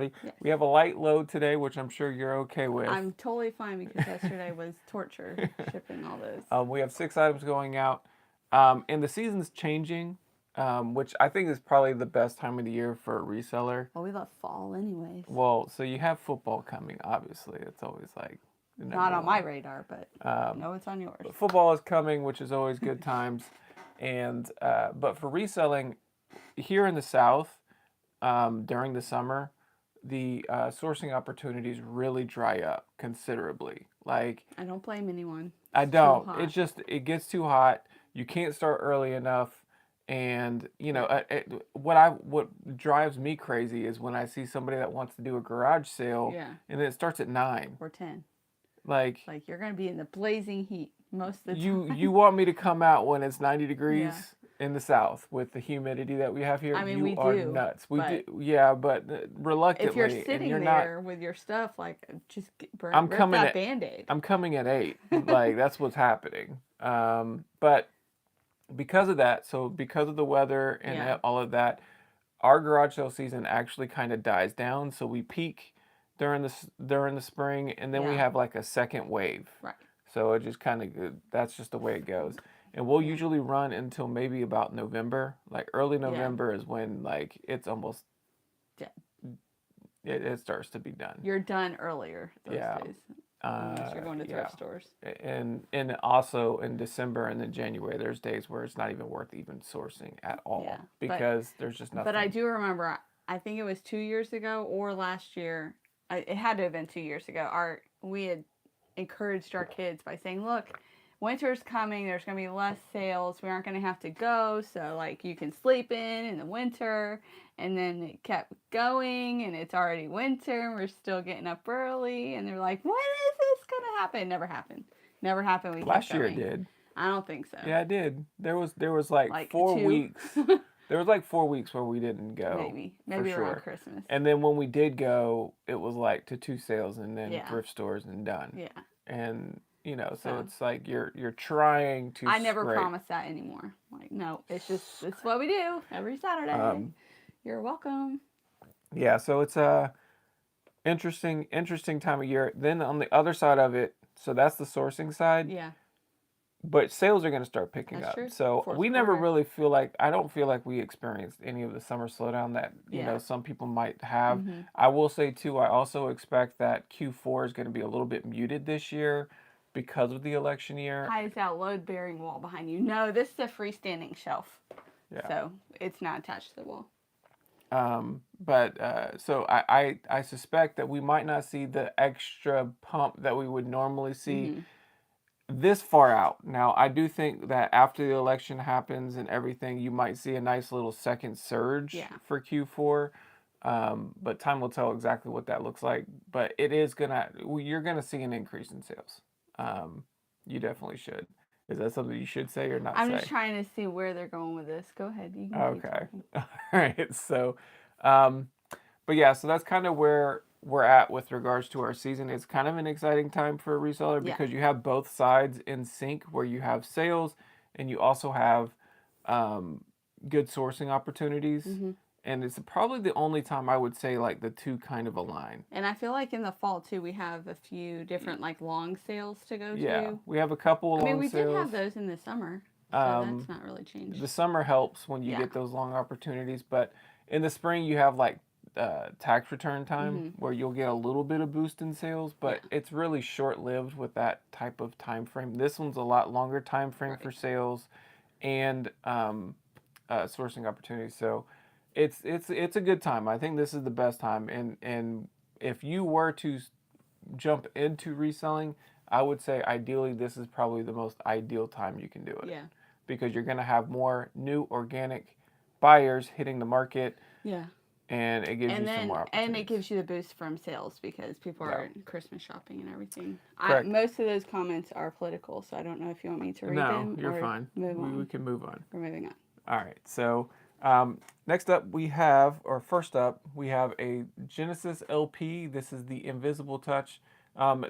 Yes. We have a light load today, which I'm sure you're okay with. I'm totally fine because yesterday was torture shipping all those. We have 6 items going out, and the season's changing, which I think is probably the best time of the year for a reseller. Well, we love fall anyways. Well, so you have football coming, obviously. It's always like the Not number on my one. radar, but I Um, know it's on yours. but football is coming, which is always good times. And but for reselling here in the South, during the summer, the sourcing opportunities really dry up considerably. Like I don't blame anyone. I It's too don't. hot. It's just it gets too hot. You can't start early enough, and Yeah. what drives me crazy is when I see somebody that wants to do a garage sale, Yeah. and then it starts at 9. Or 10. Like Like you're going to be in the blazing heat most of the you time. want me to come out when it's 90 Yeah. degrees in the South with the humidity that we have here? I mean, You we are do, nuts. We do, but yeah, but if you're reluctantly, and sitting you're not. there with your stuff, like just I'm rip coming that at band-aid. I'm coming at 8. Like that's what's happening. But because of that, so because of the weather and Yeah. all of that, our garage sale season actually kind of dies down. So we peak during the spring, and then we Yeah. have like a second wave. Right. So it just kind of that's just the way it goes. And we'll Yeah. usually run until maybe about November. Like early Yeah. November is when like it's almost Yeah. it starts to be done. You're done earlier those Yeah. days, unless you're going to Yeah. thrift stores. And also in December and then January, there's days where it's not even worth even sourcing at Yeah. all But because there's just but I nothing. do remember. I think it was 2 years ago or last year. It had to have been 2 years ago. We had encouraged our kids by saying, "Look, winter's coming. There's going to be less sales. We aren't going to have to go. So, like, you can sleep in the winter." And then it kept going, and it's already winter, and we're still getting up early. And they're like, "When is this going to happen?" Never happened. Never happened. We kept Last year it going. did. I don't think so. Yeah, it did. There was like Like 2, 4 weeks. There was like 4 weeks where we didn't go maybe. for Maybe around sure. Christmas. And then when we did go, it was like to 2 sales and then Yeah. thrift stores and done. Yeah. And so So it's like you're trying to I never scrape. promise that anymore. Like, no, it's what we do every Saturday. Um, You're welcome. yeah, so it's a interesting time of year. Then on the other side of it, so that's the sourcing side, Yeah, but sales are going to start picking that's up. true. So Fourth we never quarter. really feel like I don't feel like we experienced any of the summer slowdown that Yeah. some people might have. Mm-hmm. I will say too, I also expect that Q4 is going to be a little bit muted this year because of the election year. Hides out load bearing wall behind you. No, this is a freestanding shelf, Yeah. so it's not attached to the wall. But so I suspect that we might not see the extra pump that we would normally see Mm-hmm. this far out. Now, I do think that after the election happens and everything, you might see a nice little second surge Yeah. for Q4. But time will tell exactly what that looks like. But you're gonna see an increase in sales. You definitely should. Is that something you should say or not I'm say? just trying to see where they're going with this. Go ahead. You can keep Okay. talking. All right. So, but yeah, so that's kind of where we're at with regards to our season. It's kind of an exciting time for a reseller Yeah. because you have both sides in sync where you have sales and you also have good sourcing opportunities. Mm-hmm. And it's probably the only time I would say like the two kind of align. And I feel like in the fall too, we have a few different like long sales to go Yeah, to. we have a couple of I mean, long we did have sales. those in the summer, so Um, that's not really changed. the summer helps when you Yeah. get those long opportunities, but in the spring you have like tax return time Mm-hmm. where you'll get a little bit of boost in sales, but Yeah. it's really short lived with that type of time frame. This one's a lot longer time frame for Right. sales and sourcing opportunities. So it's a good time. I think this is the best time, and if you were to jump into reselling, I would say ideally this is probably the most ideal time you can do it Yeah. because you're going to have more new organic buyers hitting the market Yeah. and it gives you some more opportunities. And it gives you the boost from sales because people Yeah. are Christmas shopping and everything. Correct. Most of those comments are political, so I don't know if you want me to read them No, you're or fine. move on. We can move on. We're moving on. All right. So next up first up, we have a Genesis LP. This is the Invisible Touch.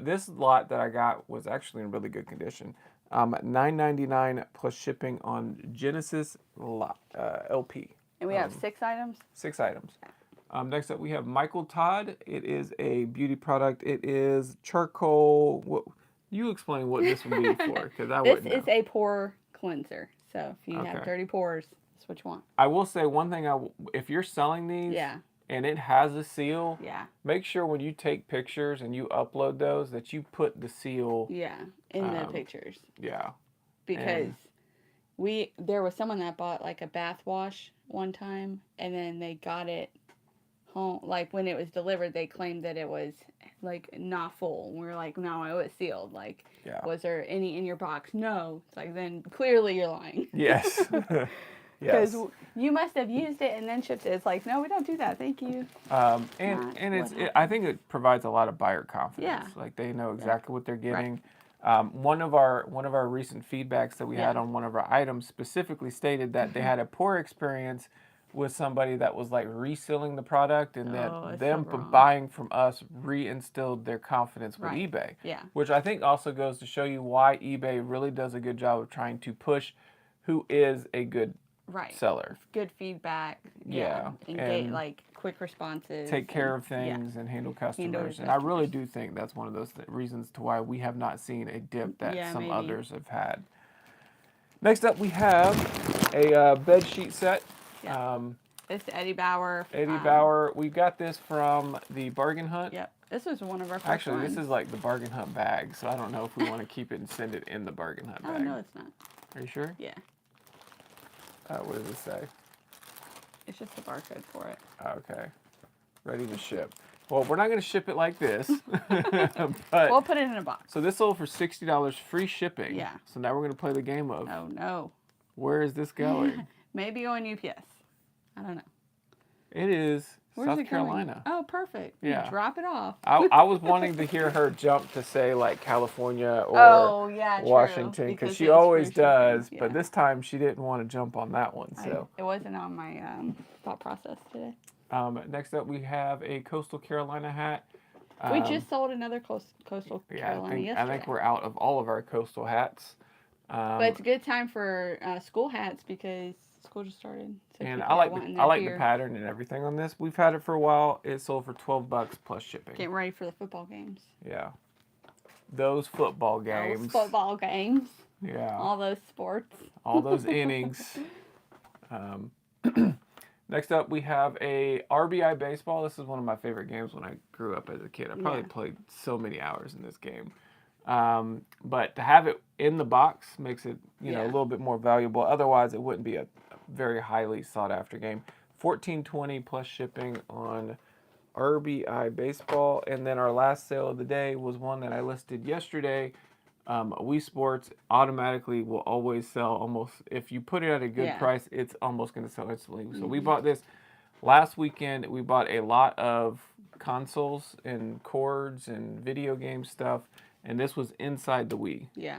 This lot that I got was actually in really good condition. $9.99 plus shipping on Genesis LP. And we have 6 items. 6 items. Next up, we have Michael Todd. It is a beauty product. It is charcoal. What, you explain what this would be for, because I This wouldn't know. is a pore cleanser. So if you have Okay. dirty pores, that's what you want. I will say one thing. If you're selling these Yeah. and it has a seal, Yeah. make sure when you take pictures and you upload those that you put the seal. Yeah. In the Um, pictures. Yeah. Because there was someone that bought like a bath wash one time and then they got it home, like when it was delivered they claimed that it was like not full. We were like, no, it was sealed. Like, Yeah. was there any in your box? No. It's like, then clearly you're lying. Yes. Because Yes. you must have used it and then shipped it. It's like, no, we don't do that, thank you. And Not it's what I think it provides a lot of buyer confidence. Yeah. Like they know exactly what they're getting. Right. One of our recent feedbacks that we had Yeah. on one of our items specifically stated that they had a poor experience with somebody that was like reselling the product, and that Oh, it's them so wrong. buying from us reinstilled their confidence with Right. eBay. Yeah. Which I think also goes to show you why eBay really does a good job of trying to push who is a good Right. seller. Good feedback. Yeah, and like quick responses. Take care and- of things and handle customers. his And I really customers. do think that's one of those reasons to why we have not seen a dip that Yeah, some maybe. others have had. Next up, we have a bed sheet set. Yeah. It's Eddie Bauer. Eddie Bauer. We got this from the Bargain Hunt. Yep. This was one of our first Actually, ones. this is like the Bargain Hunt bag, so I don't know if we want to keep it and send it in the Bargain Hunt Oh, bag. no, it's not. Are you sure? Yeah. What does it say? It's just a barcode for it. Okay. Ready to ship. Well, we're not going to ship it like this, but We'll put it in a box. so this sold for $60 free shipping. Yeah. So now we're going to play the game of Oh, no. where is this going? Maybe on UPS. I don't know. It is Where's South it going? Carolina. Oh, perfect. Yeah. You drop it off. I was wanting to hear her jump to say like California or Oh, yeah, true. Washington, because she it was always free shipping. does, Yeah. but this time she didn't want to jump on that one. So It wasn't on my thought process today. next up we have a Coastal Carolina hat. We just sold another coastal Carolina I yesterday. think we're out of all of our coastal hats. But it's a good time for school hats because school just started. So And people I like are wanting I that like here. the pattern and everything on this. We've had it for a while. It sold for $12 plus shipping. Getting ready for the football games. Yeah. Those football games. Those football games. Yeah. All those sports. All those innings. Next up, we have a RBI baseball. This is one of my favorite games when I grew up as a kid. I probably Yeah. played so many hours in this game. But to have it in the box makes it, a Yeah. little bit more valuable. Otherwise, it wouldn't be a very highly sought after game. $14.20 plus shipping on RBI baseball. And then our last sale of the day was one that I listed yesterday. Wii Sports automatically will always sell almost, if you put it at a good Yeah. price, it's almost going to sell instantly. So we bought this last weekend. We bought a lot of consoles and cords and video game stuff, and this was inside the Wii. Yeah.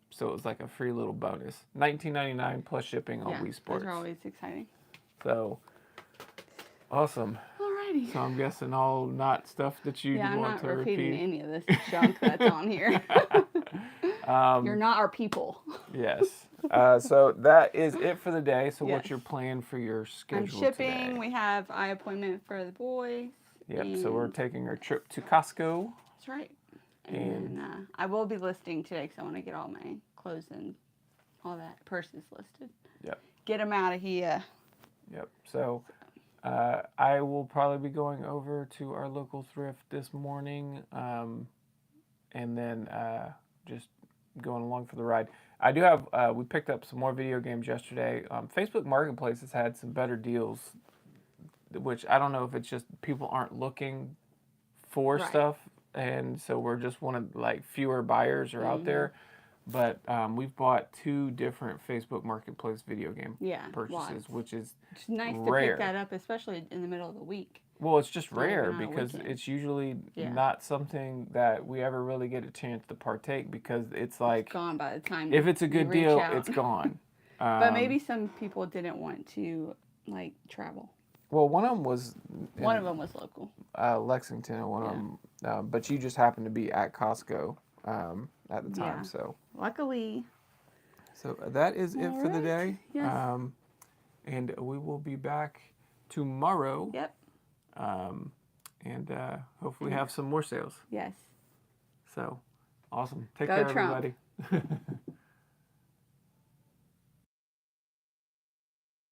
So it was like a free little bonus. $19.99 plus shipping on Yeah. Wii Sports. Those are always exciting. So awesome. Alrighty. So I'm guessing all not stuff that you Yeah, I'm want not to repeating repeat. any of this junk that's on here. You're not our people. Yes. So that is it for the day. So what's Yes. your plan for your I'm schedule shipping. today? We have eye appointment for the boys. Yep. So we're and- taking our trip to Costco. That's right. And I will be listing today because I want to get all my clothes and all that purses listed. Yep. Get them out of here. Yep. So I will probably be going over to our local thrift this morning, and then just going along for the ride. I do have. We picked up some more video games yesterday. Facebook Marketplace has had some better deals, which I don't know if it's just people aren't looking for Right. stuff, and so we're just one of like fewer buyers are out there. But we've bought 2 different Facebook Marketplace video game Yeah, purchases, lots. which is It's nice to rare. pick that up, especially in the middle of the week. well, it's just not even rare on a because weekend. it's usually Yeah. not something that we ever really get a chance to partake because it's like Gone by the time. if it's a you good reach deal, out. it's gone. But maybe some people didn't want to like travel. Well, one of them was One of them was local. Lexington, and one of them, but you just happened to be at Costco at the time, Yeah. so. Luckily. So that is it for the day. Yes. And we will be back tomorrow Yep. and hopefully Yeah. have some more sales. Yes. So awesome. Take Go care, Trump. everybody.